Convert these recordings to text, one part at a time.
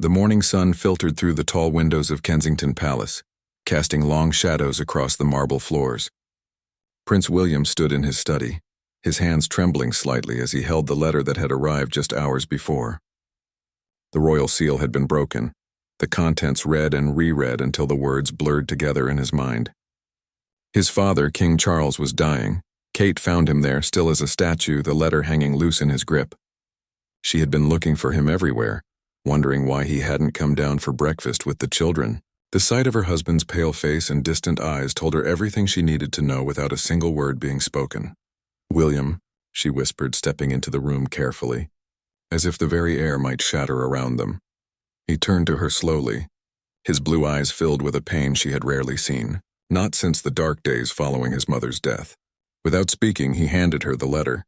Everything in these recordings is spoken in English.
The morning sun filtered through the tall windows of Kensington Palace, casting long shadows across the marble floors. Prince William stood in his study, his hands trembling slightly as he held the letter that had arrived just hours before. The royal seal had been broken, the contents read and reread until the words blurred together in his mind. His father, King Charles, was dying. Kate found him there, still as a statue, the letter hanging loose in his grip. She had been looking for him everywhere, wondering why he hadn't come down for breakfast with the children. The sight of her husband's pale face and distant eyes told her everything she needed to know without a single word being spoken. "William," she whispered, stepping into the room carefully, as if the very air might shatter around them. He turned to her slowly, his blue eyes filled with a pain she had rarely seen, not since the dark days following his mother's death. Without speaking, he handed her the letter.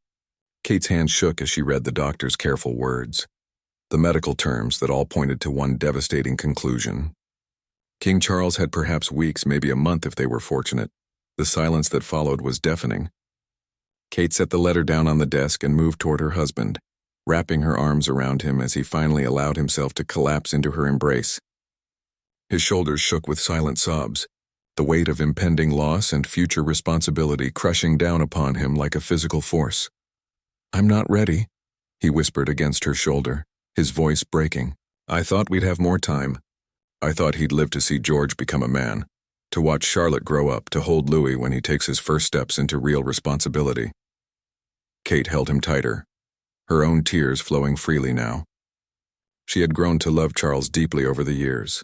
Kate's hand shook as she read the doctor's careful words, the medical terms that all pointed to one devastating conclusion. King Charles had perhaps weeks, maybe a month if they were fortunate. The silence that followed was deafening. Kate set the letter down on the desk and moved toward her husband, wrapping her arms around him as he finally allowed himself to collapse into her embrace. His shoulders shook with silent sobs, the weight of impending loss and future responsibility crushing down upon him like a physical force. "I'm not ready," he whispered against her shoulder, his voice breaking. "I thought we'd have more time. I thought he'd live to see George become a man, to watch Charlotte grow up, to hold Louis when he takes his first steps into real responsibility." Kate held him tighter, her own tears flowing freely now. She had grown to love Charles deeply over the years,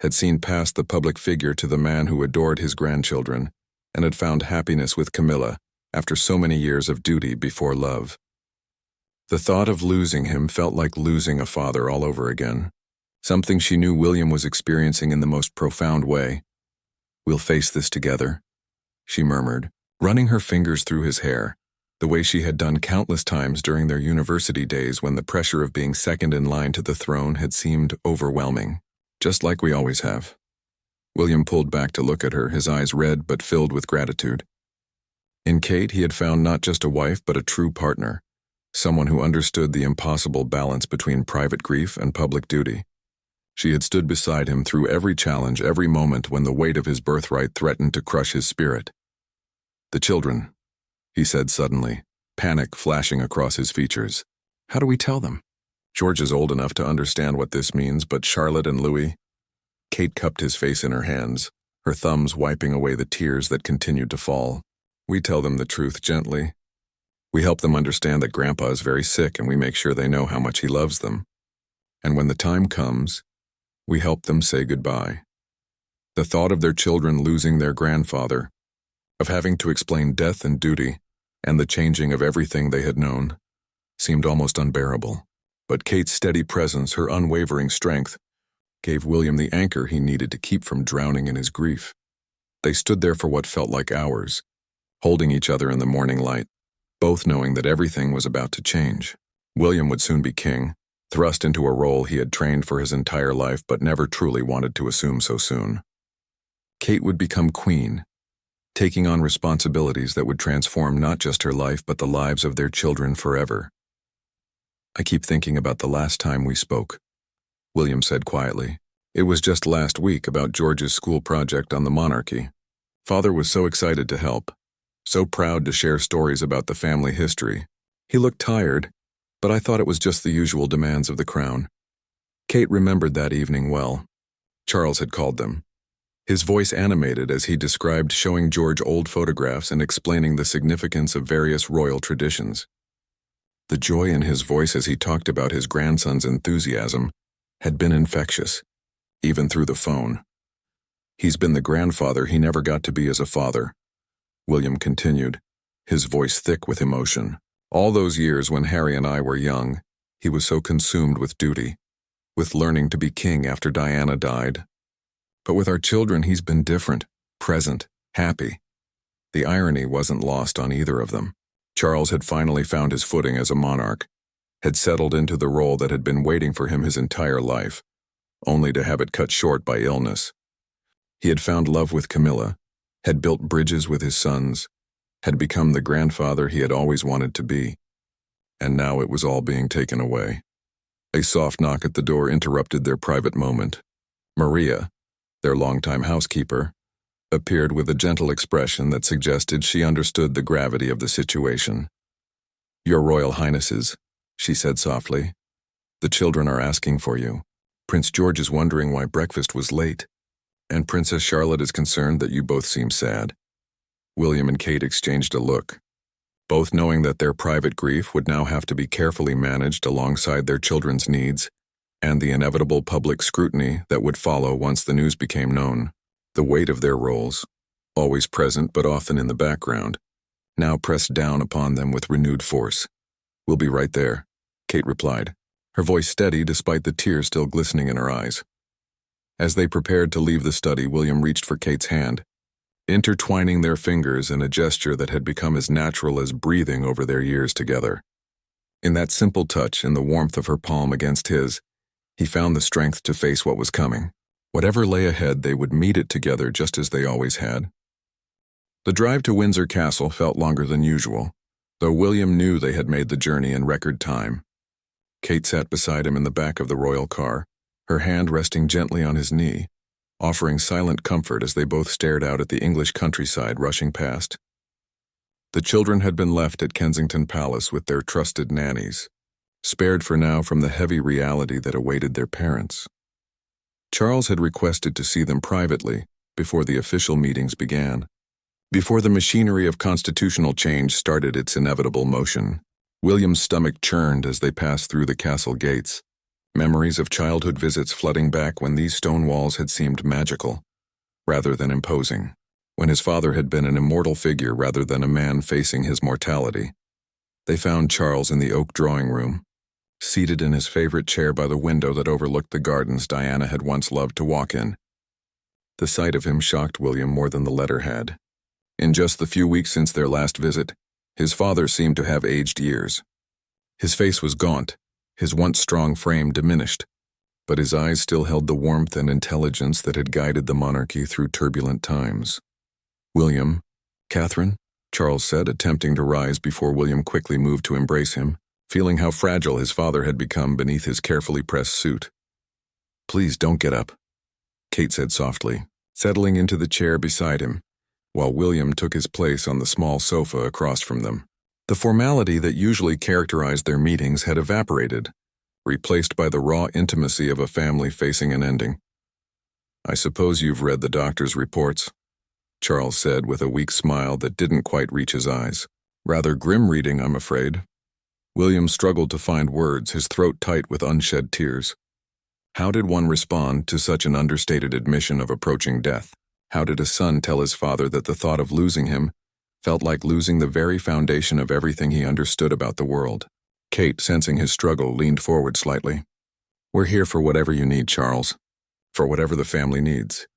had seen past the public figure to the man who adored his grandchildren, and had found happiness with Camilla after so many years of duty before love. The thought of losing him felt like losing a father all over again, something she knew William was experiencing in the most profound way. "We'll face this together," she murmured, running her fingers through his hair, the way she had done countless times during their university days when the pressure of being second in line to the throne had seemed overwhelming. "Just like we always have." William pulled back to look at her, his eyes red but filled with gratitude. In Kate, he had found not just a wife but a true partner, someone who understood the impossible balance between private grief and public duty. She had stood beside him through every challenge, every moment when the weight of his birthright threatened to crush his spirit. "The children," he said suddenly, panic flashing across his features. "How do we tell them? George is old enough to understand what this means, but Charlotte and Louis—" Kate cupped his face in her hands, her thumbs wiping away the tears that continued to fall. "We tell them the truth gently. We help them understand that Grandpa is very sick, and we make sure they know how much he loves them. And when the time comes, we help them say goodbye." The thought of their children losing their grandfather, of having to explain death and duty, and the changing of everything they had known, seemed almost unbearable. But Kate's steady presence, her unwavering strength, gave William the anchor he needed to keep from drowning in his grief. They stood there for what felt like hours, holding each other in the morning light, both knowing that everything was about to change. William would soon be king, thrust into a role he had trained for his entire life but never truly wanted to assume so soon. Kate would become queen, taking on responsibilities that would transform not just her life but the lives of their children forever. "I keep thinking about the last time we spoke," William said quietly. "It was just last week, about George's school project on the monarchy. Father was so excited to help, so proud to share stories about the family history. He looked tired, but I thought it was just the usual demands of the crown." Kate remembered that evening well. Charles had called them. His voice animated as he described showing George old photographs and explaining the significance of various royal traditions. The joy in his voice as he talked about his grandson's enthusiasm had been infectious, even through the phone. "He's been the grandfather he never got to be as a father," William continued, his voice thick with emotion. "All those years when Harry and I were young, he was so consumed with duty, with learning to be king after Diana died. But with our children, he's been different, present, happy." The irony wasn't lost on either of them. Charles had finally found his footing as a monarch, had settled into the role that had been waiting for him his entire life, only to have it cut short by illness. He had found love with Camilla, had built bridges with his sons, had become the grandfather he had always wanted to be, and now it was all being taken away. A soft knock at the door interrupted their private moment. Maria, their longtime housekeeper, appeared with a gentle expression that suggested she understood the gravity of the situation. "Your Royal Highnesses," she said softly, "the children are asking for you. Prince George is wondering why breakfast was late, and Princess Charlotte is concerned that you both seem sad." William and Kate exchanged a look, both knowing that their private grief would now have to be carefully managed alongside their children's needs and the inevitable public scrutiny that would follow once the news became known. The weight of their roles, always present but often in the background, now pressed down upon them with renewed force. "We'll be right there," Kate replied, her voice steady despite the tears still glistening in her eyes. As they prepared to leave the study, William reached for Kate's hand, intertwining their fingers in a gesture that had become as natural as breathing over their years together. In that simple touch, in the warmth of her palm against his, he found the strength to face what was coming. Whatever lay ahead, they would meet it together just as they always had. The drive to Windsor Castle felt longer than usual, though William knew they had made the journey in record time. Kate sat beside him in the back of the royal car, her hand resting gently on his knee, offering silent comfort as they both stared out at the English countryside rushing past. The children had been left at Kensington Palace with their trusted nannies, spared for now from the heavy reality that awaited their parents. Charles had requested to see them privately before the official meetings began. Before the machinery of constitutional change started its inevitable motion, William's stomach churned as they passed through the castle gates, memories of childhood visits flooding back when these stone walls had seemed magical, rather than imposing, when his father had been an immortal figure rather than a man facing his mortality. They found Charles in the oak drawing room, seated in his favorite chair by the window that overlooked the gardens Diana had once loved to walk in. The sight of him shocked William more than the letter had. In just the few weeks since their last visit, his father seemed to have aged years. His face was gaunt, his once strong frame diminished, but his eyes still held the warmth and intelligence that had guided the monarchy through turbulent times. "William, Catherine," Charles said, attempting to rise before William quickly moved to embrace him, feeling how fragile his father had become beneath his carefully pressed suit. "Please don't get up," Kate said softly, settling into the chair beside him, while William took his place on the small sofa across from them. The formality that usually characterized their meetings had evaporated, replaced by the raw intimacy of a family facing an ending. "I suppose you've read the doctor's reports," Charles said with a weak smile that didn't quite reach his eyes. "Rather grim reading, I'm afraid." William struggled to find words, his throat tight with unshed tears. How did one respond to such an understated admission of approaching death? How did a son tell his father that the thought of losing him felt like losing the very foundation of everything he understood about the world? Kate, sensing his struggle, leaned forward slightly. "We're here for whatever you need, Charles. For whatever the family needs."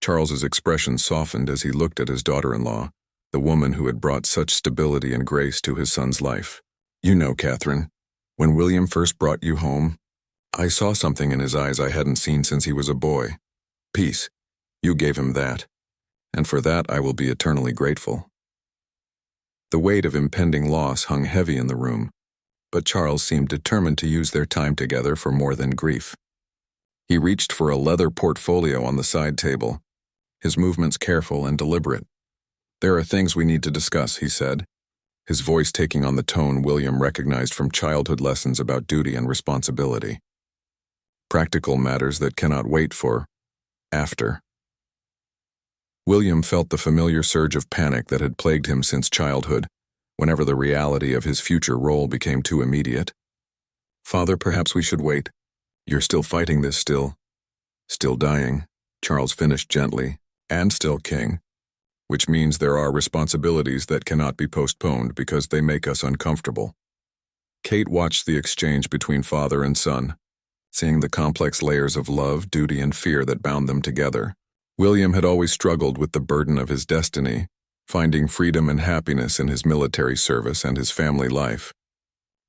Charles's expression softened as he looked at his daughter-in-law, the woman who had brought such stability and grace to his son's life. "You know, Catherine, when William first brought you home, I saw something in his eyes I hadn't seen since he was a boy. Peace. You gave him that, and for that I will be eternally grateful." The weight of impending loss hung heavy in the room, but Charles seemed determined to use their time together for more than grief. He reached for a leather portfolio on the side table, his movements careful and deliberate. "There are things we need to discuss," he said, his voice taking on the tone William recognized from childhood lessons about duty and responsibility. Practical matters that cannot wait for after. William felt the familiar surge of panic that had plagued him since childhood, whenever the reality of his future role became too immediate. "Father, perhaps we should wait. You're still fighting this still dying," Charles finished gently, "and still king, which means there are responsibilities that cannot be postponed because they make us uncomfortable." Kate watched the exchange between father and son, seeing the complex layers of love, duty, and fear that bound them together. William had always struggled with the burden of his destiny, finding freedom and happiness in his military service and his family life.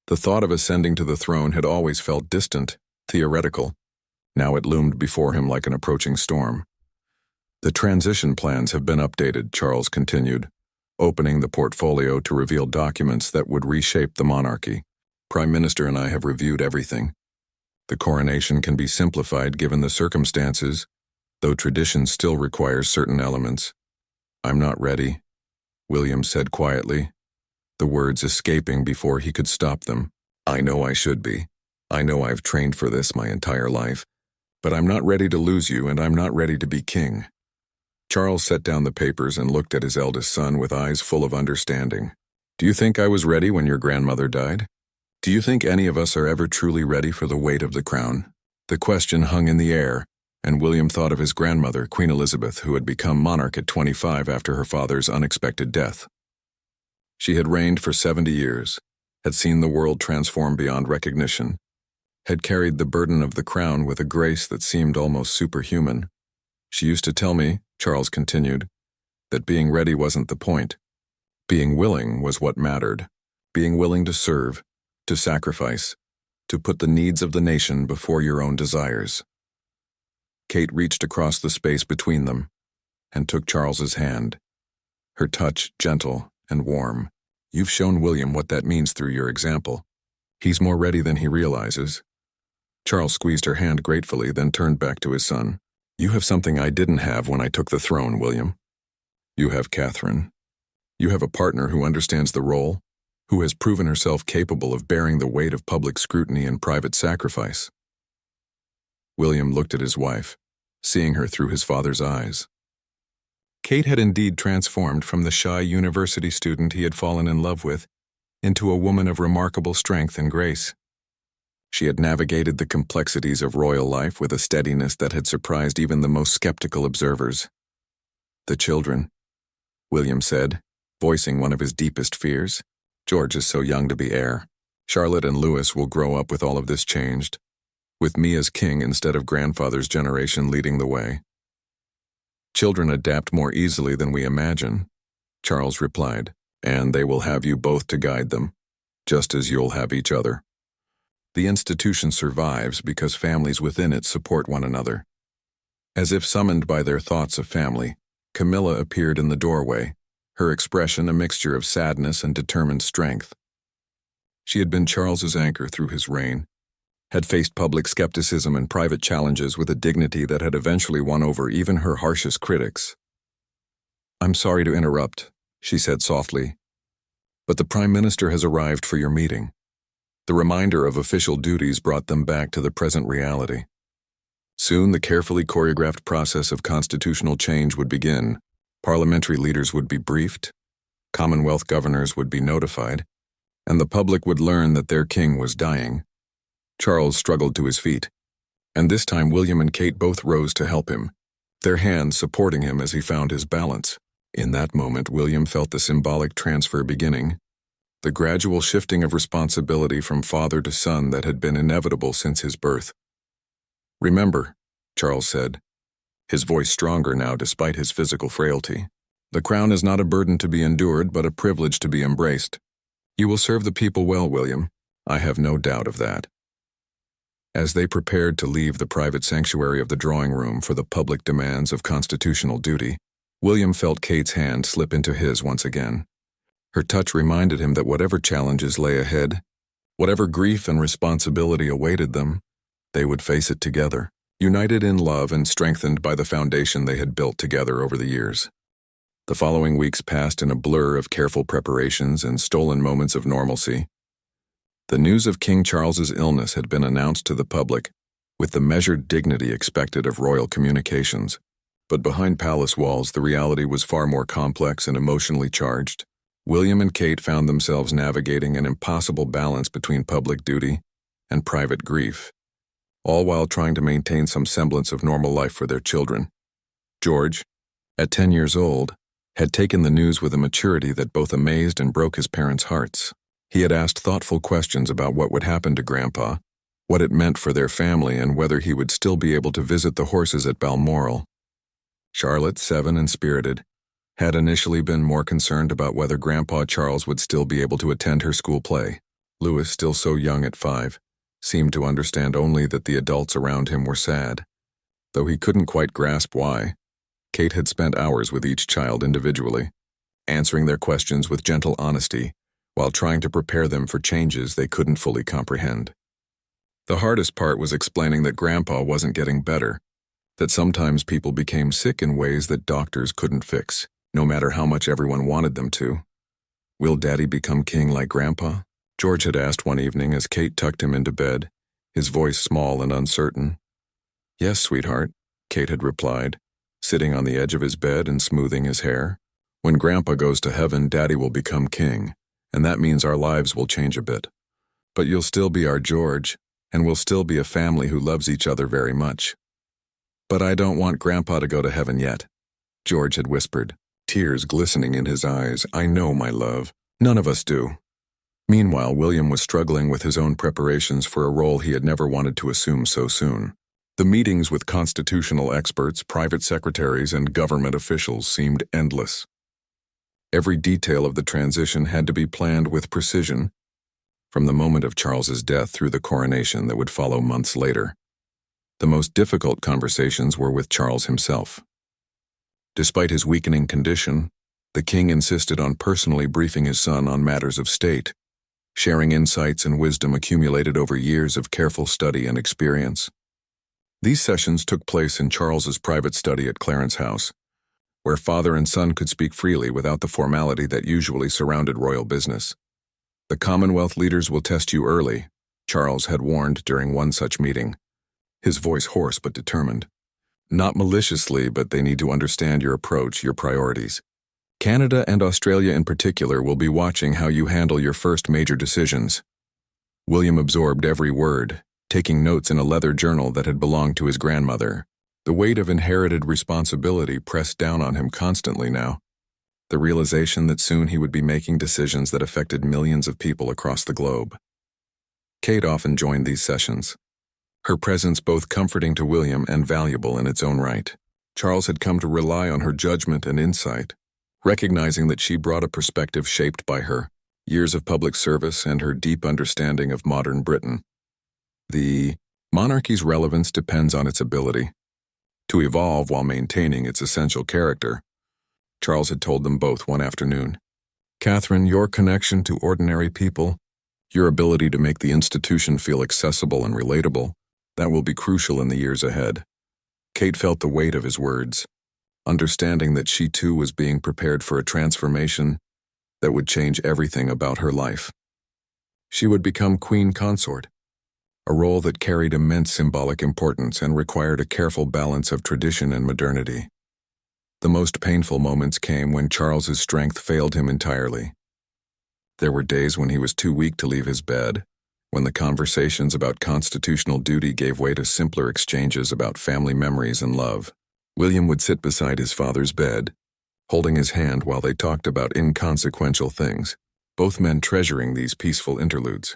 The thought of ascending to the throne had always felt distant, theoretical. Now it loomed before him like an approaching storm. "The transition plans have been updated," Charles continued, opening the portfolio to reveal documents that would reshape the monarchy. "Prime Minister and I have reviewed everything. The coronation can be simplified given the circumstances, though tradition still requires certain elements. I'm not ready, William said quietly, the words escaping before he could stop them. I know I should be. I know I've trained for this my entire life, but I'm not ready to lose you and I'm not ready to be king. Charles set down the papers and looked at his eldest son with eyes full of understanding. Do you think I was ready when your grandmother died? Do you think any of us are ever truly ready for the weight of the crown? The question hung in the air, and William thought of his grandmother, Queen Elizabeth, who had become monarch at 25 after her father's unexpected death. She had reigned for 70 years, had seen the world transform beyond recognition, had carried the burden of the crown with a grace that seemed almost superhuman. She used to tell me, Charles continued, that being ready wasn't the point. Being willing was what mattered. Being willing to serve, to sacrifice, to put the needs of the nation before your own desires. Kate reached across the space between them and took Charles's hand, her touch gentle and warm. You've shown William what that means through your example. He's more ready than he realizes. Charles squeezed her hand gratefully, then turned back to his son. You have something I didn't have when I took the throne, William. You have Catherine. You have a partner who understands the role, who has proven herself capable of bearing the weight of public scrutiny and private sacrifice. William looked at his wife, seeing her through his father's eyes. Kate had indeed transformed from the shy university student he had fallen in love with into a woman of remarkable strength and grace. She had navigated the complexities of royal life with a steadiness that had surprised even the most skeptical observers. The children, William said, voicing one of his deepest fears. George is so young to be heir. Charlotte and Louis will grow up with all of this changed, with me as king instead of grandfather's generation leading the way. Children adapt more easily than we imagine, Charles replied, and they will have you both to guide them, just as you'll have each other. The institution survives because families within it support one another. As if summoned by their thoughts of family, Camilla appeared in the doorway, her expression a mixture of sadness and determined strength. She had been Charles's anchor through his reign, had faced public skepticism and private challenges with a dignity that had eventually won over even her harshest critics. I'm sorry to interrupt, she said softly, but the Prime Minister has arrived for your meeting. The reminder of official duties brought them back to the present reality. Soon the carefully choreographed process of constitutional change would begin. Parliamentary leaders would be briefed, Commonwealth governors would be notified, and the public would learn that their king was dying. Charles struggled to his feet, and this time William and Kate both rose to help him, their hands supporting him as he found his balance. In that moment, William felt the symbolic transfer beginning, the gradual shifting of responsibility from father to son that had been inevitable since his birth. Remember, Charles said, his voice stronger now despite his physical frailty, the crown is not a burden to be endured but a privilege to be embraced. You will serve the people well, William. I have no doubt of that. As they prepared to leave the private sanctuary of the drawing room for the public demands of constitutional duty, William felt Kate's hand slip into his once again. Her touch reminded him that whatever challenges lay ahead, whatever grief and responsibility awaited them, they would face it together, united in love and strengthened by the foundation they had built together over the years. The following weeks passed in a blur of careful preparations and stolen moments of normalcy. The news of King Charles's illness had been announced to the public, with the measured dignity expected of royal communications. But behind palace walls, the reality was far more complex and emotionally charged. William and Kate found themselves navigating an impossible balance between public duty and private grief, all while trying to maintain some semblance of normal life for their children. George, at 10 years old, had taken the news with a maturity that both amazed and broke his parents' hearts. He had asked thoughtful questions about what would happen to Grandpa, what it meant for their family, and whether he would still be able to visit the horses at Balmoral. Charlotte, 7 and spirited, had initially been more concerned about whether Grandpa Charles would still be able to attend her school play. Louis, still so young at 5, seemed to understand only that the adults around him were sad. Though he couldn't quite grasp why, Kate had spent hours with each child individually, answering their questions with gentle honesty, while trying to prepare them for changes they couldn't fully comprehend. The hardest part was explaining that Grandpa wasn't getting better, that sometimes people became sick in ways that doctors couldn't fix, no matter how much everyone wanted them to. "Will Daddy become king like Grandpa?" George had asked one evening as Kate tucked him into bed, his voice small and uncertain. "Yes, sweetheart," Kate had replied, sitting on the edge of his bed and smoothing his hair. "When Grandpa goes to heaven, Daddy will become king, and that means our lives will change a bit. But you'll still be our George, and we'll still be a family who loves each other very much." "But I don't want Grandpa to go to heaven yet," George had whispered, tears glistening in his eyes. "I know, my love. None of us do." Meanwhile, William was struggling with his own preparations for a role he had never wanted to assume so soon. The meetings with constitutional experts, private secretaries, and government officials seemed endless. Every detail of the transition had to be planned with precision, from the moment of Charles's death through the coronation that would follow months later. The most difficult conversations were with Charles himself. Despite his weakening condition, the king insisted on personally briefing his son on matters of state, sharing insights and wisdom accumulated over years of careful study and experience. These sessions took place in Charles's private study at Clarence House, where father and son could speak freely without the formality that usually surrounded royal business. "The Commonwealth leaders will test you early," Charles had warned during one such meeting, his voice hoarse but determined. "Not maliciously, but they need to understand your approach, your priorities. Canada and Australia in particular will be watching how you handle your first major decisions." William absorbed every word, taking notes in a leather journal that had belonged to his grandmother. The weight of inherited responsibility pressed down on him constantly now, the realization that soon he would be making decisions that affected millions of people across the globe. Kate often joined these sessions, her presence both comforting to William and valuable in its own right. Charles had come to rely on her judgment and insight, recognizing that she brought a perspective shaped by her years of public service and her deep understanding of modern Britain. The monarchy's relevance depends on its ability to evolve while maintaining its essential character, Charles had told them both one afternoon. "Catherine, your connection to ordinary people, your ability to make the institution feel accessible and relatable, that will be crucial in the years ahead." Kate felt the weight of his words, understanding that she too was being prepared for a transformation that would change everything about her life. She would become queen consort, a role that carried immense symbolic importance and required a careful balance of tradition and modernity. The most painful moments came when Charles's strength failed him entirely. There were days when he was too weak to leave his bed, when the conversations about constitutional duty gave way to simpler exchanges about family memories and love. William would sit beside his father's bed, holding his hand while they talked about inconsequential things, both men treasuring these peaceful interludes.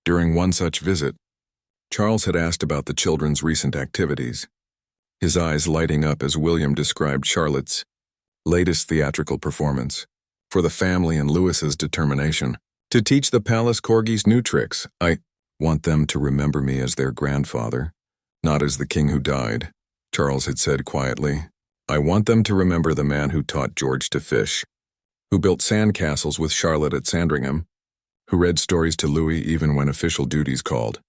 During one such visit, Charles had asked about the children's recent activities, his eyes lighting up as William described Charlotte's latest theatrical performance. "For the family and Louis's determination to teach the palace corgis new tricks, I want them to remember me as their grandfather, not as the king who died," Charles had said quietly. "I want them to remember the man who taught George to fish, who built sandcastles with Charlotte at Sandringham, who read stories to Louis even when official duties called."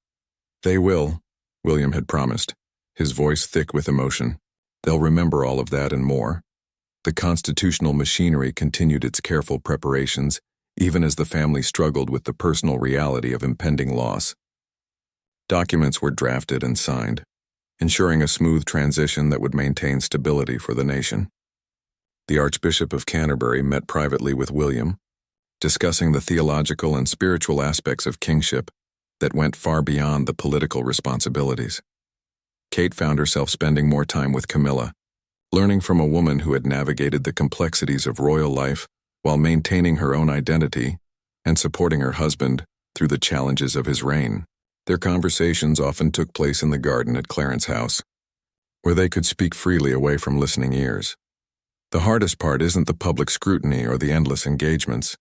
"They will," William had promised, his voice thick with emotion. "They'll remember all of that and more." The constitutional machinery continued its careful preparations, even as the family struggled with the personal reality of impending loss. Documents were drafted and signed, ensuring a smooth transition that would maintain stability for the nation. The Archbishop of Canterbury met privately with William, discussing the theological and spiritual aspects of kingship that went far beyond the political responsibilities. Kate found herself spending more time with Camilla, learning from a woman who had navigated the complexities of royal life while maintaining her own identity and supporting her husband through the challenges of his reign. Their conversations often took place in the garden at Clarence House, where they could speak freely away from listening ears. "The hardest part isn't the public scrutiny or the endless engagements,"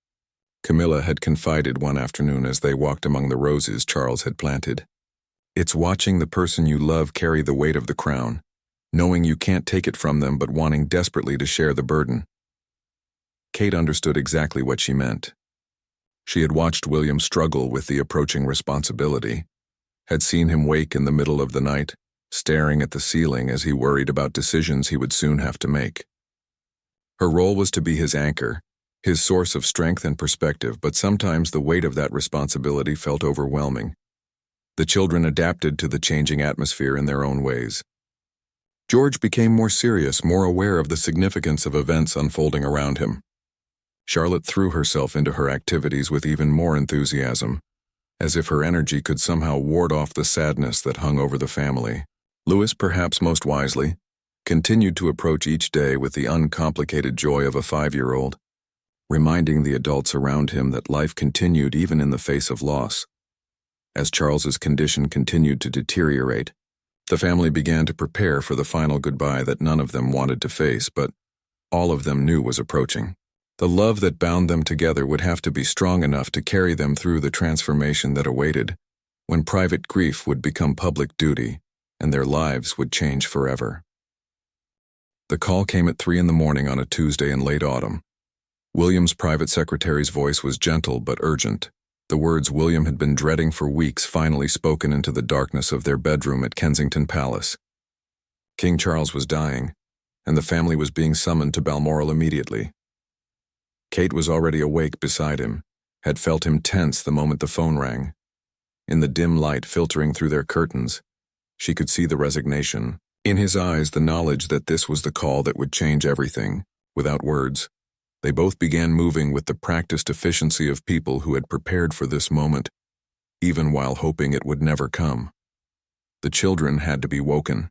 Camilla had confided one afternoon as they walked among the roses Charles had planted. "It's watching the person you love carry the weight of the crown, knowing you can't take it from them but wanting desperately to share the burden." Kate understood exactly what she meant. She had watched William struggle with the approaching responsibility, had seen him wake in the middle of the night, staring at the ceiling as he worried about decisions he would soon have to make. Her role was to be his anchor, his source of strength and perspective, but sometimes the weight of that responsibility felt overwhelming. The children adapted to the changing atmosphere in their own ways. George became more serious, more aware of the significance of events unfolding around him. Charlotte threw herself into her activities with even more enthusiasm, as if her energy could somehow ward off the sadness that hung over the family. Louis, perhaps most wisely, continued to approach each day with the uncomplicated joy of a 5-year-old, reminding the adults around him that life continued even in the face of loss. As Charles's condition continued to deteriorate, the family began to prepare for the final goodbye that none of them wanted to face, but all of them knew was approaching. The love that bound them together would have to be strong enough to carry them through the transformation that awaited, when private grief would become public duty, and their lives would change forever. The call came at 3 a.m. on a Tuesday in late autumn. William's private secretary's voice was gentle but urgent, the words William had been dreading for weeks finally spoken into the darkness of their bedroom at Kensington Palace. King Charles was dying, and the family was being summoned to Balmoral immediately. Kate was already awake beside him, had felt him tense the moment the phone rang. In the dim light filtering through their curtains, she could see the resignation. In his eyes, the knowledge that this was the call that would change everything. Without words, they both began moving with the practiced efficiency of people who had prepared for this moment, even while hoping it would never come. The children had to be woken,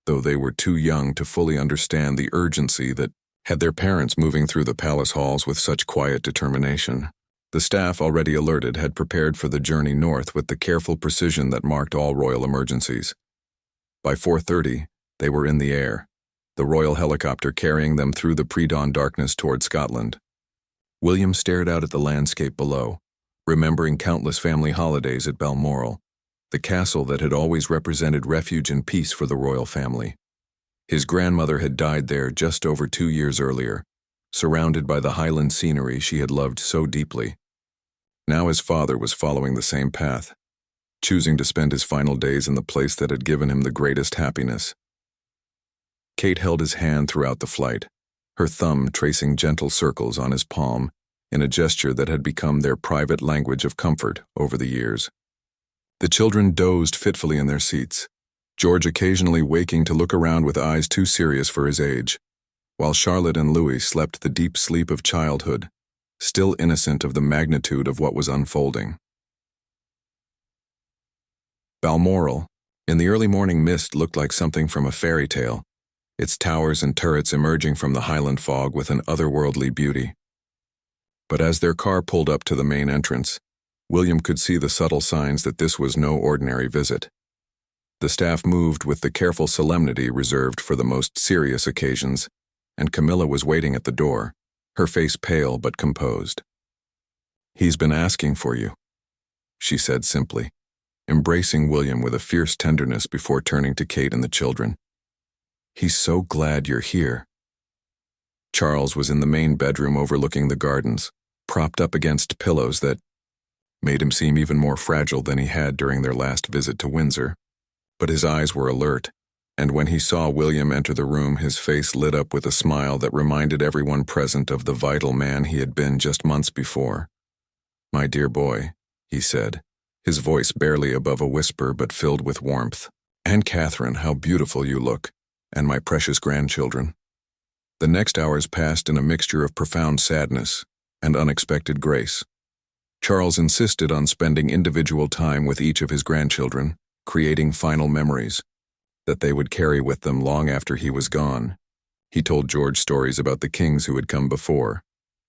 though they were too young to fully understand the urgency that had their parents moving through the palace halls with such quiet determination. The staff, already alerted, had prepared for the journey north with the careful precision that marked all royal emergencies. By 4:30, they were in the air, the royal helicopter carrying them through the pre-dawn darkness toward Scotland. William stared out at the landscape below, remembering countless family holidays at Balmoral, the castle that had always represented refuge and peace for the royal family. His grandmother had died there just over 2 years earlier, surrounded by the Highland scenery she had loved so deeply. Now his father was following the same path, choosing to spend his final days in the place that had given him the greatest happiness. Kate held his hand throughout the flight, her thumb tracing gentle circles on his palm in a gesture that had become their private language of comfort over the years. The children dozed fitfully in their seats, George occasionally waking to look around with eyes too serious for his age, while Charlotte and Louis slept the deep sleep of childhood, still innocent of the magnitude of what was unfolding. Balmoral, in the early morning mist, looked like something from a fairy tale, its towers and turrets emerging from the Highland fog with an otherworldly beauty. But as their car pulled up to the main entrance, William could see the subtle signs that this was no ordinary visit. The staff moved with the careful solemnity reserved for the most serious occasions, and Camilla was waiting at the door, her face pale but composed. "He's been asking for you," she said simply, embracing William with a fierce tenderness before turning to Kate and the children. "He's so glad you're here." Charles was in the main bedroom overlooking the gardens, propped up against pillows that made him seem even more fragile than he had during their last visit to Windsor. But his eyes were alert, and when he saw William enter the room, his face lit up with a smile that reminded everyone present of the vital man he had been just months before. "My dear boy," he said, his voice barely above a whisper but filled with warmth. "And Catherine, how beautiful you look, and my precious grandchildren." The next hours passed in a mixture of profound sadness and unexpected grace. Charles insisted on spending individual time with each of his grandchildren, creating final memories that they would carry with them long after he was gone. He told George stories about the kings who had come before,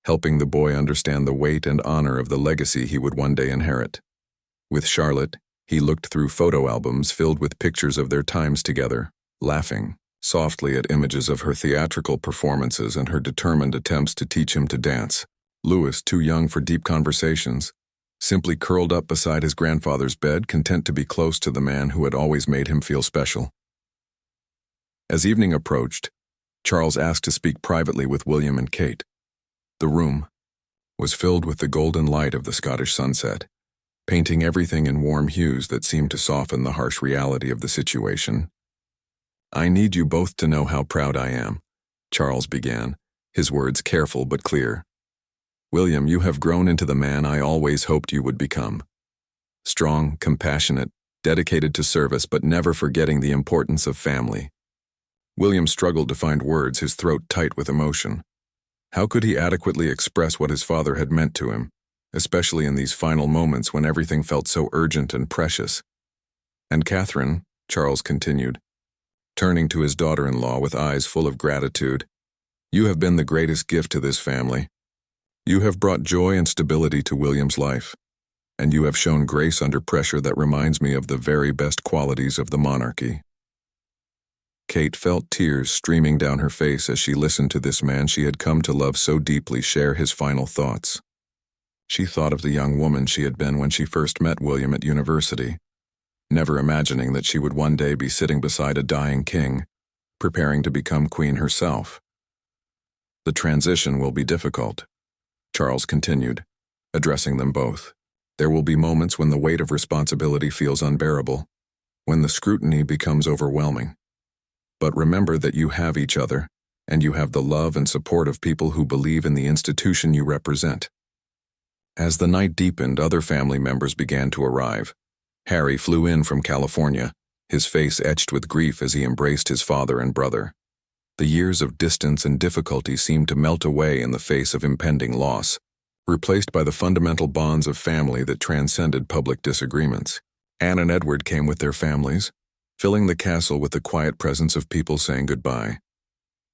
helping the boy understand the weight and honor of the legacy he would one day inherit. With Charlotte, he looked through photo albums filled with pictures of their times together, laughing softly at images of her theatrical performances and her determined attempts to teach him to dance. Louis, too young for deep conversations, simply curled up beside his grandfather's bed, content to be close to the man who had always made him feel special. As evening approached, Charles asked to speak privately with William and Kate. The room was filled with the golden light of the Scottish sunset, painting everything in warm hues that seemed to soften the harsh reality of the situation. "I need you both to know how proud I am," Charles began, his words careful but clear. "William, you have grown into the man I always hoped you would become. Strong, compassionate, dedicated to service but never forgetting the importance of family." William struggled to find words, his throat tight with emotion. How could he adequately express what his father had meant to him, especially in these final moments when everything felt so urgent and precious? "And Catherine," Charles continued, turning to his daughter-in-law with eyes full of gratitude, "you have been the greatest gift to this family. You have brought joy and stability to William's life, and you have shown grace under pressure that reminds me of the very best qualities of the monarchy." Kate felt tears streaming down her face as she listened to this man she had come to love so deeply share his final thoughts. She thought of the young woman she had been when she first met William at university, never imagining that she would one day be sitting beside a dying king, preparing to become queen herself. "The transition will be difficult," Charles continued, addressing them both. "There will be moments when the weight of responsibility feels unbearable, when the scrutiny becomes overwhelming. But remember that you have each other, and you have the love and support of people who believe in the institution you represent." As the night deepened, other family members began to arrive. Harry flew in from California, his face etched with grief as he embraced his father and brother. The years of distance and difficulty seemed to melt away in the face of impending loss, replaced by the fundamental bonds of family that transcended public disagreements. Anne and Edward came with their families, filling the castle with the quiet presence of people saying goodbye.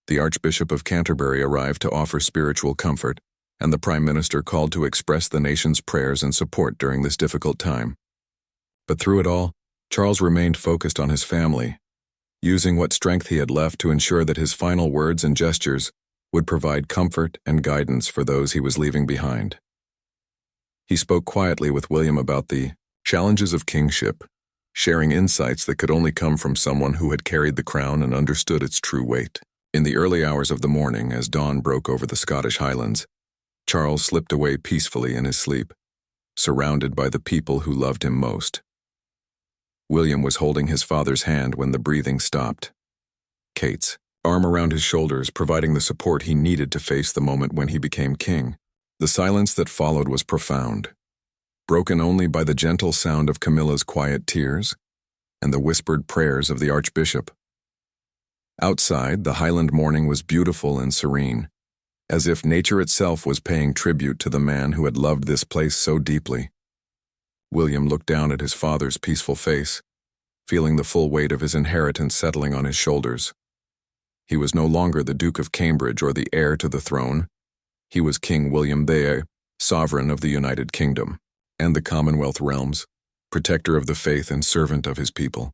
The Archbishop of Canterbury arrived to offer spiritual comfort, and the Prime Minister called to express the nation's prayers and support during this difficult time. But through it all, Charles remained focused on his family, using what strength he had left to ensure that his final words and gestures would provide comfort and guidance for those he was leaving behind. He spoke quietly with William about the challenges of kingship, sharing insights that could only come from someone who had carried the crown and understood its true weight. In the early hours of the morning, as dawn broke over the Scottish Highlands, Charles slipped away peacefully in his sleep, surrounded by the people who loved him most. William was holding his father's hand when the breathing stopped. Kate's arm around his shoulders, providing the support he needed to face the moment when he became king. The silence that followed was profound, broken only by the gentle sound of Camilla's quiet tears and the whispered prayers of the Archbishop. Outside, the Highland morning was beautiful and serene, as if nature itself was paying tribute to the man who had loved this place so deeply. William looked down at his father's peaceful face, feeling the full weight of his inheritance settling on his shoulders. He was no longer the Duke of Cambridge or the heir to the throne. He was King William the sovereign of the United Kingdom and the Commonwealth realms, protector of the faith and servant of his people.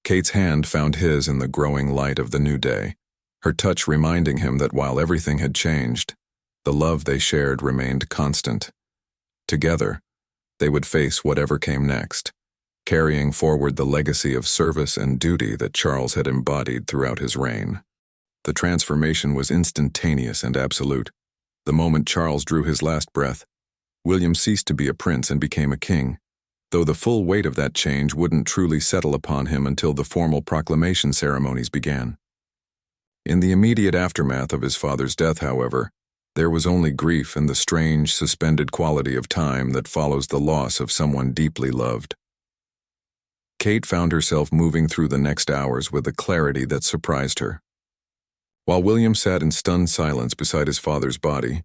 Kate's hand found his in the growing light of the new day, her touch reminding him that while everything had changed, the love they shared remained constant. Together, they would face whatever came next, carrying forward the legacy of service and duty that Charles had embodied throughout his reign. The transformation was instantaneous and absolute. The moment Charles drew his last breath, William ceased to be a prince and became a king, though the full weight of that change wouldn't truly settle upon him until the formal proclamation ceremonies began. In the immediate aftermath of his father's death, however, there was only grief and the strange, suspended quality of time that follows the loss of someone deeply loved. Kate found herself moving through the next hours with a clarity that surprised her. While William sat in stunned silence beside his father's body,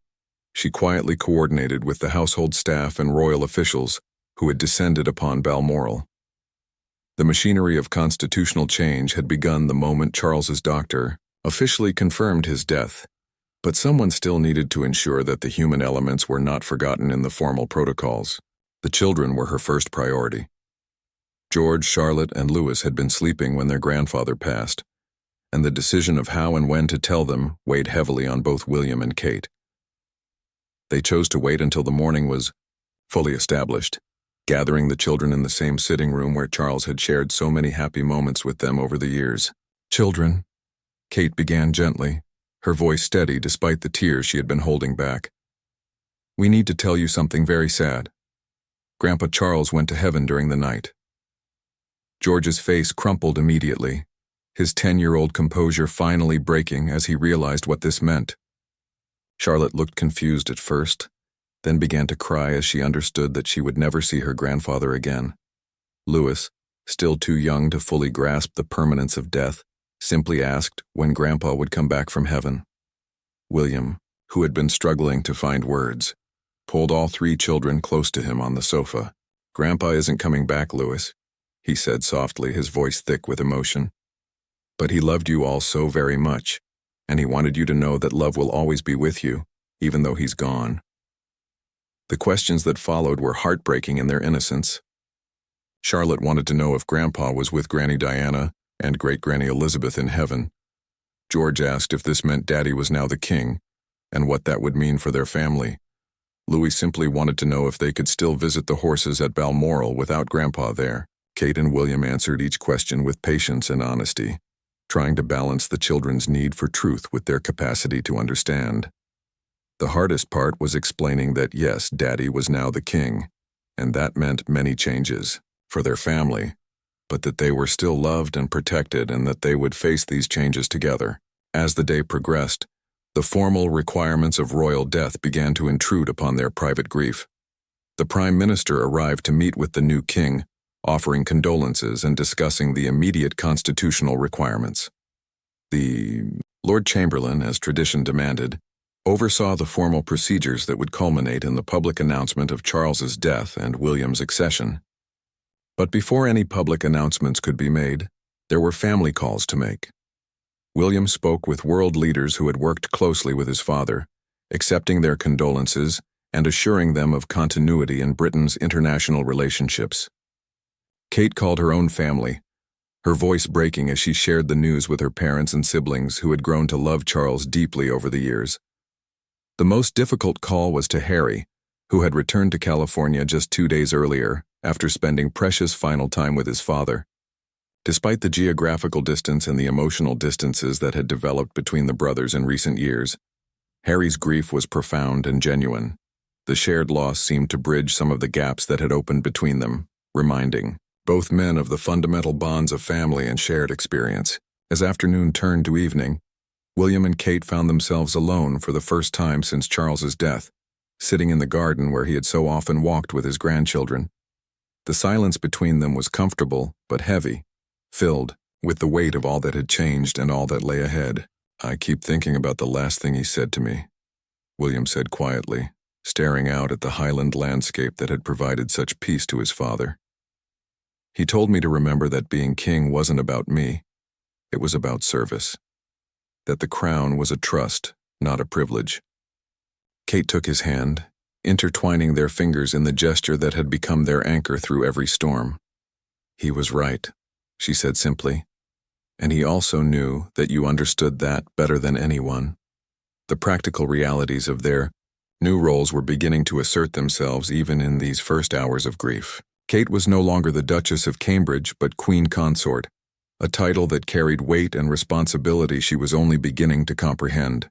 she quietly coordinated with the household staff and royal officials who had descended upon Balmoral. The machinery of constitutional change had begun the moment Charles's doctor officially confirmed his death, but someone still needed to ensure that the human elements were not forgotten in the formal protocols. The children were her first priority. George, Charlotte, and Louis had been sleeping when their grandfather passed, and the decision of how and when to tell them weighed heavily on both William and Kate. They chose to wait until the morning was fully established, gathering the children in the same sitting room where Charles had shared so many happy moments with them over the years. "Children," Kate began gently, her voice steady despite the tears she had been holding back. "We need to tell you something very sad. Grandpa Charles went to heaven during the night. George's face crumpled immediately, his 10-year-old composure finally breaking as he realized what this meant. Charlotte looked confused at first, then began to cry as she understood that she would never see her grandfather again. Louis, still too young to fully grasp the permanence of death, simply asked when Grandpa would come back from heaven. William, who had been struggling to find words, pulled all 3 children close to him on the sofa. "Grandpa isn't coming back, Louis," he said softly, his voice thick with emotion. "But he loved you all so very much, and he wanted you to know that love will always be with you, even though he's gone." The questions that followed were heartbreaking in their innocence. Charlotte wanted to know if Grandpa was with Granny Diana and Great-Granny Elizabeth in heaven. George asked if this meant Daddy was now the king, and what that would mean for their family. Louis simply wanted to know if they could still visit the horses at Balmoral without Grandpa there. Kate and William answered each question with patience and honesty, trying to balance the children's need for truth with their capacity to understand. The hardest part was explaining that yes, Daddy was now the king, and that meant many changes for their family, but that they were still loved and protected and that they would face these changes together. As the day progressed, the formal requirements of royal death began to intrude upon their private grief. The Prime Minister arrived to meet with the new king, offering condolences and discussing the immediate constitutional requirements. The Lord Chamberlain, as tradition demanded, oversaw the formal procedures that would culminate in the public announcement of Charles's death and William's accession. But before any public announcements could be made, there were family calls to make. William spoke with world leaders who had worked closely with his father, accepting their condolences and assuring them of continuity in Britain's international relationships. Kate called her own family, her voice breaking as she shared the news with her parents and siblings who had grown to love Charles deeply over the years. The most difficult call was to Harry, who had returned to California just 2 days earlier after spending precious final time with his father. Despite the geographical distance and the emotional distances that had developed between the brothers in recent years, Harry's grief was profound and genuine. The shared loss seemed to bridge some of the gaps that had opened between them, reminding both men of the fundamental bonds of family and shared experience. As afternoon turned to evening, William and Kate found themselves alone for the first time since Charles's death, sitting in the garden where he had so often walked with his grandchildren. The silence between them was comfortable but heavy, filled with the weight of all that had changed and all that lay ahead. "I keep thinking about the last thing he said to me," William said quietly, staring out at the highland landscape that had provided such peace to his father. "He told me to remember that being king wasn't about me. It was about service. That the crown was a trust, not a privilege." Kate took his hand, intertwining their fingers in the gesture that had become their anchor through every storm. "He was right," she said simply. "And he also knew that you understood that better than anyone." The practical realities of their new roles were beginning to assert themselves even in these first hours of grief. Kate was no longer the Duchess of Cambridge, but Queen Consort, a title that carried weight and responsibility she was only beginning to comprehend.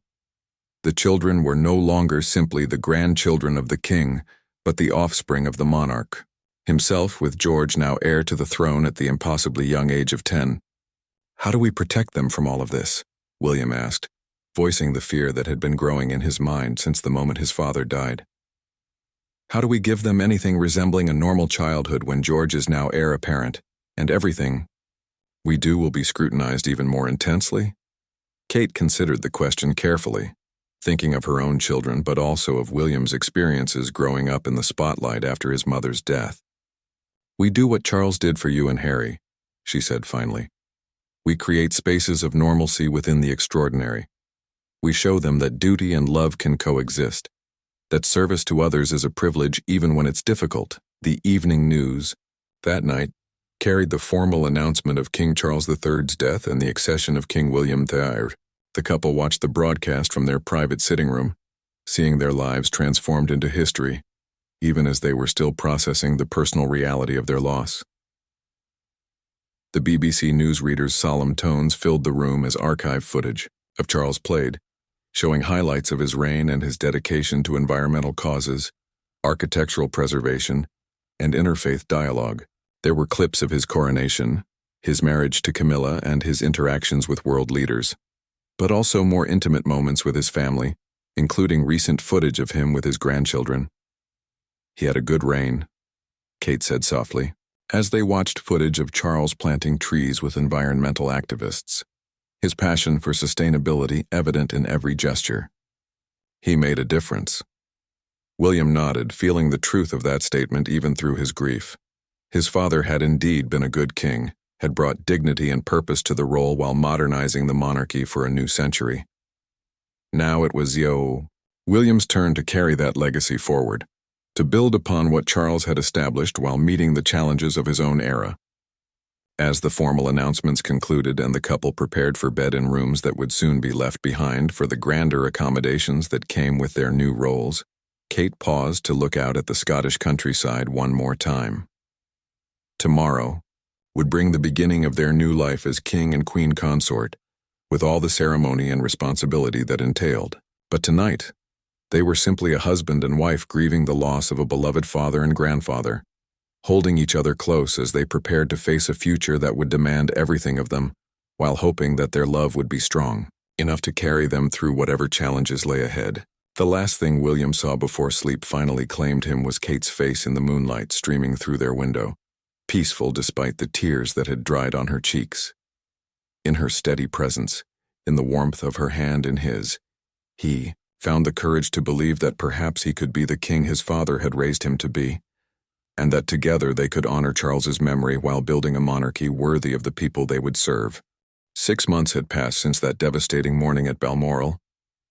The children were no longer simply the grandchildren of the king, but the offspring of the monarch himself, with George now heir to the throne at the impossibly young age of 10. "How do we protect them from all of this?" William asked, voicing the fear that had been growing in his mind since the moment his father died. "How do we give them anything resembling a normal childhood when George is now heir apparent, and everything we do will be scrutinized even more intensely?" Kate considered the question carefully, thinking of her own children but also of William's experiences growing up in the spotlight after his mother's death. "We do what Charles did for you and Harry," she said finally. "We create spaces of normalcy within the extraordinary. We show them that duty and love can coexist, that service to others is a privilege even when it's difficult." The evening news that night carried the formal announcement of King Charles III's death and the accession of King William III. The couple watched the broadcast from their private sitting room, seeing their lives transformed into history, even as they were still processing the personal reality of their loss. The BBC newsreader's solemn tones filled the room as archive footage of Charles played, showing highlights of his reign and his dedication to environmental causes, architectural preservation, and interfaith dialogue. There were clips of his coronation, his marriage to Camilla, and his interactions with world leaders, but also more intimate moments with his family, including recent footage of him with his grandchildren. "He had a good reign," Kate said softly, as they watched footage of Charles planting trees with environmental activists, his passion for sustainability evident in every gesture. "He made a difference." William nodded, feeling the truth of that statement even through his grief. His father had indeed been a good king, had brought dignity and purpose to the role while modernizing the monarchy for a new century. Now it was William's turn to carry that legacy forward, to build upon what Charles had established while meeting the challenges of his own era. As the formal announcements concluded and the couple prepared for bed in rooms that would soon be left behind for the grander accommodations that came with their new roles, Kate paused to look out at the Scottish countryside one more time. Tomorrow would bring the beginning of their new life as king and queen consort, with all the ceremony and responsibility that entailed. But tonight, they were simply a husband and wife grieving the loss of a beloved father and grandfather, holding each other close as they prepared to face a future that would demand everything of them, while hoping that their love would be strong enough to carry them through whatever challenges lay ahead. The last thing William saw before sleep finally claimed him was Kate's face in the moonlight streaming through their window, peaceful despite the tears that had dried on her cheeks. In her steady presence, in the warmth of her hand in his, he found the courage to believe that perhaps he could be the king his father had raised him to be, and that together they could honor Charles's memory while building a monarchy worthy of the people they would serve. 6 months had passed since that devastating morning at Balmoral,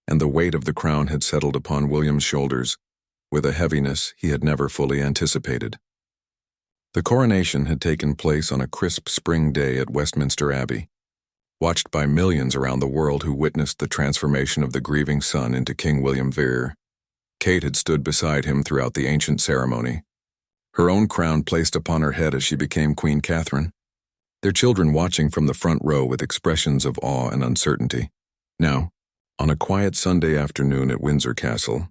and the weight of the crown had settled upon William's shoulders with a heaviness he had never fully anticipated. The coronation had taken place on a crisp spring day at Westminster Abbey, watched by millions around the world who witnessed the transformation of the grieving son into King William Vere. Kate had stood beside him throughout the ancient ceremony, her own crown placed upon her head as she became Queen Catherine, their children watching from the front row with expressions of awe and uncertainty. Now, on a quiet Sunday afternoon at Windsor Castle,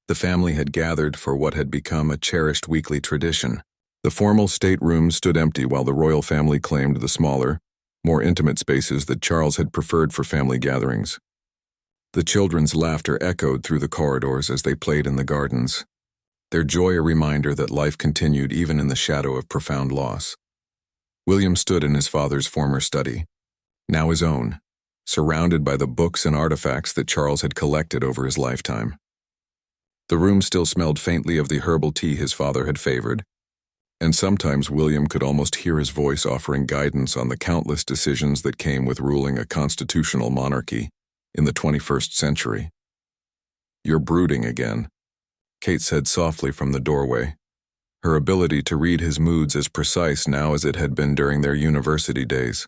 the family had gathered for what had become a cherished weekly tradition. The formal staterooms stood empty while the royal family claimed the smaller, more intimate spaces that Charles had preferred for family gatherings. The children's laughter echoed through the corridors as they played in the gardens, their joy a reminder that life continued even in the shadow of profound loss. William stood in his father's former study, now his own, surrounded by the books and artifacts that Charles had collected over his lifetime. The room still smelled faintly of the herbal tea his father had favored, and sometimes William could almost hear his voice offering guidance on the countless decisions that came with ruling a constitutional monarchy in the 21st century. "You're brooding again," Kate said softly from the doorway, her ability to read his moods as precise now as it had been during their university days.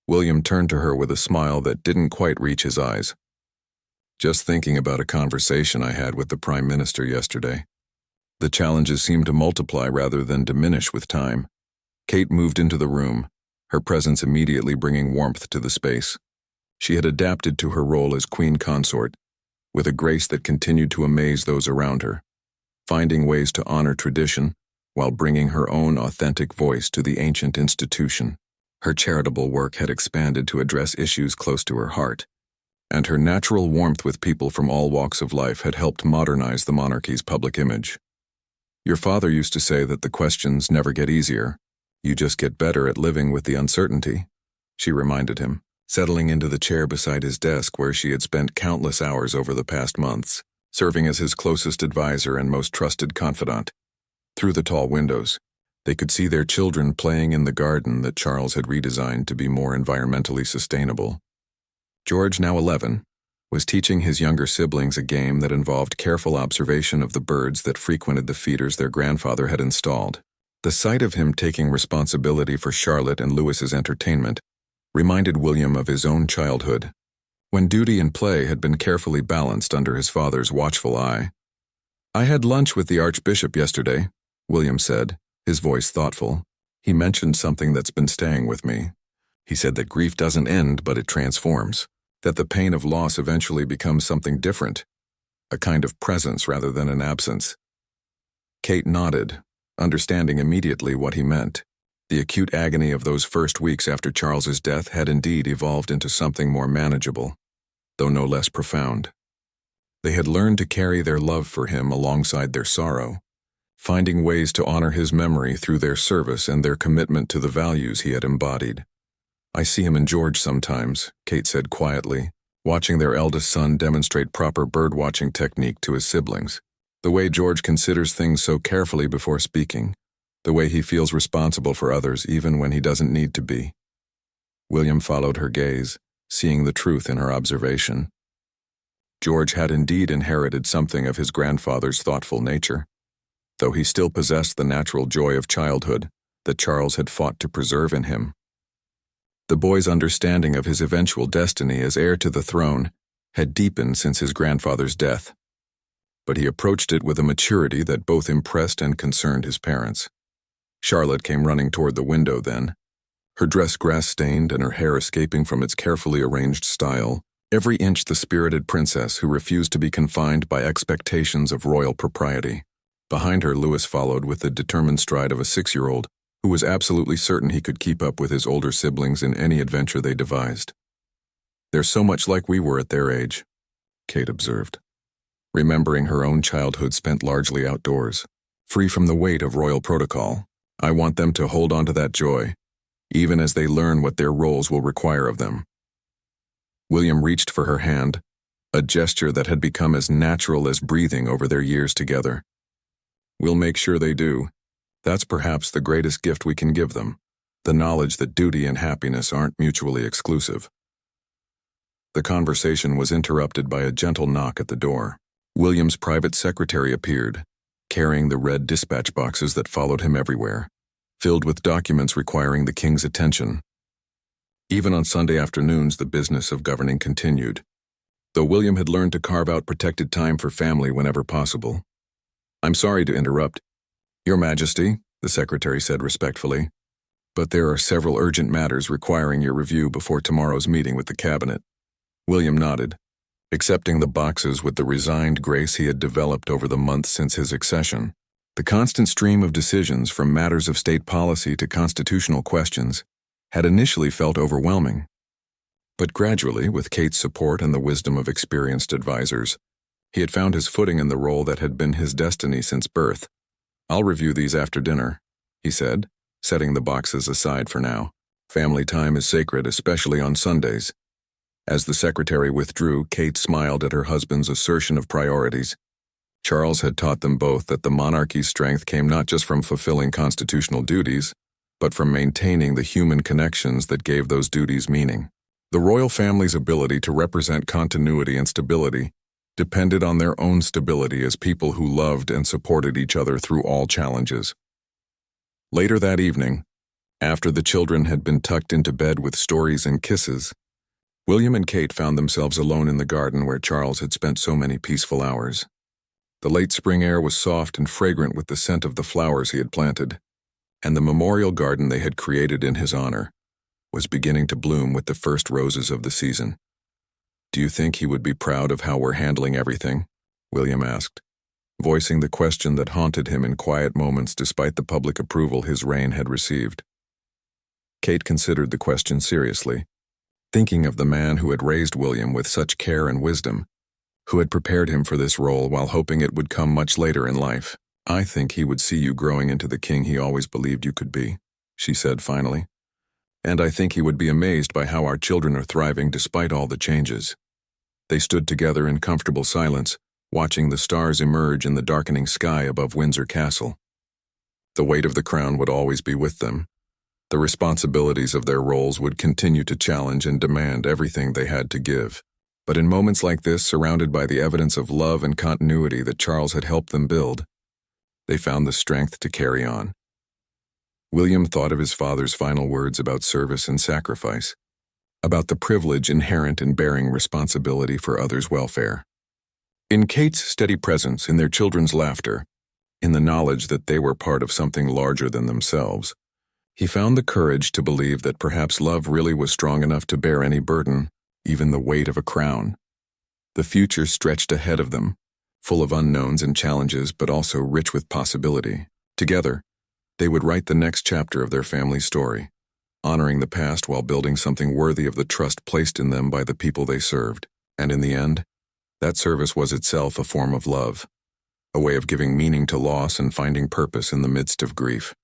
William turned to her with a smile that didn't quite reach his eyes. "Just thinking about a conversation I had with the Prime Minister yesterday. The challenges seem to multiply rather than diminish with time." Kate moved into the room, her presence immediately bringing warmth to the space. She had adapted to her role as queen consort, with a grace that continued to amaze those around her, finding ways to honor tradition while bringing her own authentic voice to the ancient institution. Her charitable work had expanded to address issues close to her heart, and her natural warmth with people from all walks of life had helped modernize the monarchy's public image. "Your father used to say that the questions never get easier. You just get better at living with the uncertainty," she reminded him, settling into the chair beside his desk where she had spent countless hours over the past months, serving as his closest advisor and most trusted confidant. Through the tall windows, they could see their children playing in the garden that Charles had redesigned to be more environmentally sustainable. George, now 11, was teaching his younger siblings a game that involved careful observation of the birds that frequented the feeders their grandfather had installed. The sight of him taking responsibility for Charlotte and Louis's entertainment reminded William of his own childhood, when duty and play had been carefully balanced under his father's watchful eye. "I had lunch with the Archbishop yesterday," William said, his voice thoughtful. "He mentioned something that's been staying with me. He said that grief doesn't end, but it transforms, that the pain of loss eventually becomes something different, a kind of presence rather than an absence." Kate nodded, understanding immediately what he meant. The acute agony of those first weeks after Charles's death had indeed evolved into something more manageable, though no less profound. They had learned to carry their love for him alongside their sorrow, finding ways to honor his memory through their service and their commitment to the values he had embodied. "I see him in George sometimes," Kate said quietly, watching their eldest son demonstrate proper bird-watching technique to his siblings. "The way George considers things so carefully before speaking, the way he feels responsible for others even when he doesn't need to be." William followed her gaze, seeing the truth in her observation. George had indeed inherited something of his grandfather's thoughtful nature, though he still possessed the natural joy of childhood that Charles had fought to preserve in him. The boy's understanding of his eventual destiny as heir to the throne had deepened since his grandfather's death, but he approached it with a maturity that both impressed and concerned his parents. Charlotte came running toward the window then, her dress grass-stained and her hair escaping from its carefully arranged style, every inch the spirited princess who refused to be confined by expectations of royal propriety. Behind her, Louis followed with the determined stride of a 6-year-old who was absolutely certain he could keep up with his older siblings in any adventure they devised. "They're so much like we were at their age," Kate observed, remembering her own childhood spent largely outdoors, free from the weight of royal protocol. "I want them to hold on to that joy, even as they learn what their roles will require of them." William reached for her hand, a gesture that had become as natural as breathing over their years together. "We'll make sure they do. That's perhaps the greatest gift we can give them, the knowledge that duty and happiness aren't mutually exclusive." The conversation was interrupted by a gentle knock at the door. William's private secretary appeared, carrying the red dispatch boxes that followed him everywhere, filled with documents requiring the king's attention. Even on Sunday afternoons, the business of governing continued, though William had learned to carve out protected time for family whenever possible. "I'm sorry to interrupt, Your Majesty," the secretary said respectfully, "but there are several urgent matters requiring your review before tomorrow's meeting with the cabinet." William nodded, accepting the boxes with the resigned grace he had developed over the months since his accession. The constant stream of decisions, from matters of state policy to constitutional questions, had initially felt overwhelming. But gradually, with Kate's support and the wisdom of experienced advisors, he had found his footing in the role that had been his destiny since birth. "I'll review these after dinner," he said, setting the boxes aside for now. "Family time is sacred, especially on Sundays." As the secretary withdrew, Kate smiled at her husband's assertion of priorities. Charles had taught them both that the monarchy's strength came not just from fulfilling constitutional duties, but from maintaining the human connections that gave those duties meaning. The royal family's ability to represent continuity and stability depended on their own stability as people who loved and supported each other through all challenges. Later that evening, after the children had been tucked into bed with stories and kisses, William and Kate found themselves alone in the garden where Charles had spent so many peaceful hours. The late spring air was soft and fragrant with the scent of the flowers he had planted, and the memorial garden they had created in his honor was beginning to bloom with the first roses of the season. "Do you think he would be proud of how we're handling everything?" William asked, voicing the question that haunted him in quiet moments despite the public approval his reign had received. Kate considered the question seriously, thinking of the man who had raised William with such care and wisdom, who had prepared him for this role while hoping it would come much later in life. "I think he would see you growing into the king he always believed you could be," she said finally. "And I think he would be amazed by how our children are thriving despite all the changes." They stood together in comfortable silence, watching the stars emerge in the darkening sky above Windsor Castle. The weight of the crown would always be with them. The responsibilities of their roles would continue to challenge and demand everything they had to give. But in moments like this, surrounded by the evidence of love and continuity that Charles had helped them build, they found the strength to carry on. William thought of his father's final words about service and sacrifice, about the privilege inherent in bearing responsibility for others' welfare. In Kate's steady presence, in their children's laughter, in the knowledge that they were part of something larger than themselves, he found the courage to believe that perhaps love really was strong enough to bear any burden, even the weight of a crown. The future stretched ahead of them, full of unknowns and challenges, but also rich with possibility. Together, They would write the next chapter of their family's story, honoring the past while building something worthy of the trust placed in them by the people they served. And in the end, that service was itself a form of love, a way of giving meaning to loss and finding purpose in the midst of grief.